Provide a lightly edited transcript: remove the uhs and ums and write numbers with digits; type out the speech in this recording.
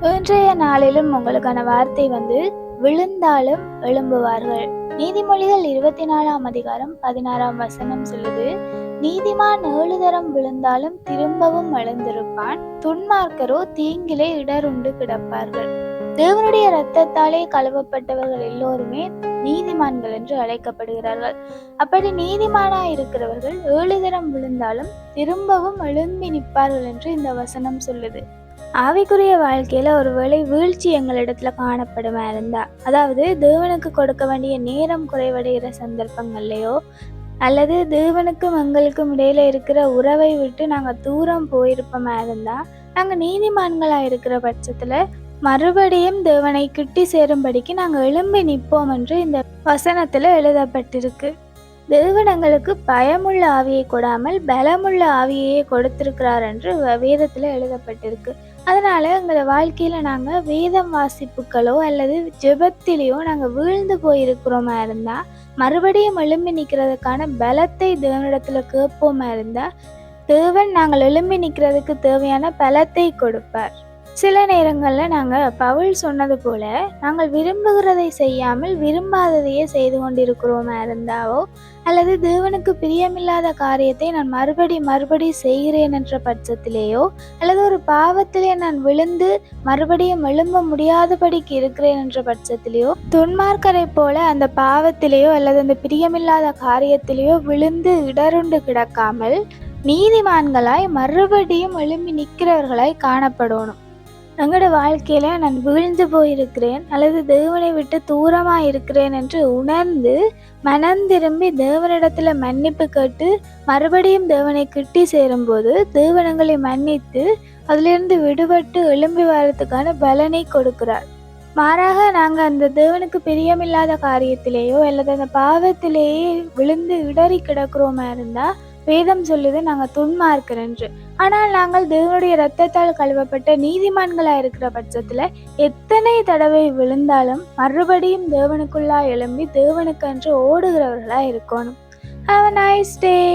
இன்றைய நாளிலும் உங்களுக்கான வார்த்தை விழுந்தாலும் எழும்புவார்கள். நீதிமொழிகள் 24 அதிகாரம் 16 சொல்லுது, நீதிமான் 7 தரம் விழுந்தாலும் திரும்பவும் எழுந்திருப்பான், துன்மார்க்கரோ தீங்கிலே இடருண்டு கிடப்பார்கள். தேவனுடைய இரத்தத்தாலே கழுவப்பட்டவர்கள் எல்லோருமே நீதிமான்கள் என்று அழைக்கப்படுகிறார்கள். அப்படி நீதிமானாய் இருக்கிறவர்கள் 7 தரம் விழுந்தாலும் திரும்பவும் எழும்பி நிற்பார்கள் என்று இந்த வசனம் சொல்லுது. ஆவிக்குரிய வாழ்க்கையில ஒருவேளை வீழ்ச்சி எங்களிடத்துல காணப்படுமா இருந்தா, அதாவது தேவனுக்கு கொடுக்க வேண்டிய நேரம் குறைவடைகிற சந்தர்ப்பங்கள்லையோ, அல்லது தேவனுக்கும் எங்களுக்கும் இடையில இருக்கிற உறவை விட்டு நாங்க தூரம் போயிருப்போமா இருந்தா, நாங்க நீதிமான்களா இருக்கிற பட்சத்துல மறுபடியும் தேவனை கிட்டி சேரும்படிக்கு நாங்க எழும்பி நிற்போம் என்று இந்த வசனத்துல எழுதப்பட்டிருக்கு. தேவன் எங்களுக்கு பயமுள்ள ஆவியை கொடாமல் பலமுள்ள ஆவியையே கொடுத்திருக்கிறார் என்று வேதத்துல எழுதப்பட்டிருக்கு. அதனால எங்களை வாழ்க்கையில நாங்க வேதம் வாசிப்புகளோ அல்லது ஜெபத்திலேயோ நாங்க வீழ்ந்து போயிருக்கிறோமா இருந்தா, மறுபடியும் எழும்பி நிற்கிறதுக்கான பலத்தை தேவனிடத்துல கேட்போமா இருந்தா, தேவன் நாங்கள் எழும்பி நிற்கிறதுக்கு தேவையான பலத்தை கொடுப்பார். சில நேரங்களில் நாங்கள் பவுல் சொன்னது போல நாங்கள் விரும்புகிறதை செய்யாமல் விரும்பாததையே செய்து கொண்டிருக்கிறோமா இருந்தாவோ, அல்லது தேவனுக்கு பிரியமில்லாத காரியத்தை நான் மறுபடி செய்கிறேன் என்ற பட்சத்திலேயோ, அல்லது ஒரு பாவத்திலே நான் விழுந்து மறுபடியும் எழும்ப முடியாதபடிக்கு இருக்கிறேன் என்ற பட்சத்திலேயோ, துன்மார்க்கரை போல அந்த பாவத்திலேயோ அல்லது அந்த பிரியமில்லாத காரியத்திலேயோ விழுந்து இடருண்டு கிடக்காமல் நீதிமான்களாய் மறுபடியும் எழும்பி நிற்கிறவர்களாய் காணப்படணும். எங்களோட வாழ்க்கையில நான் வீழ்ந்து போயிருக்கிறேன் அல்லது தேவனை விட்டு தூரமா இருக்கிறேன் என்று உணர்ந்து மனம் திரும்பி தேவனிடத்துல மன்னிப்பு கேட்டு மறுபடியும் தேவனை கிட்டி சேரும்போது தேவனங்களை மன்னித்து அதிலிருந்து விடுபட்டு எழும்பி வரத்துக்கான பலனை கொடுக்கிறார். மாறாக நாங்கள் அந்த தேவனுக்கு பிரியமில்லாத காரியத்திலேயோ அல்லது அந்த பாவத்திலேயே விழுந்து இடறி கிடக்கிறோமா இருந்தா, வேதம் சொல்லுது நாங்கள் துன்மார்க்கர் என்று. ஆனால் நாங்கள் தேவனுடைய இரத்தத்தால் கழுவப்பட்ட நீதிமான்களாக இருக்கிற பட்சத்தில் எத்தனை தடவை விழுந்தாலும் மறுபடியும் தேவனுக்குள்ளா எழும்பி தேவனுக்கென்று ஓடுகிறவர்களாக இருக்கணும். Have a nice day.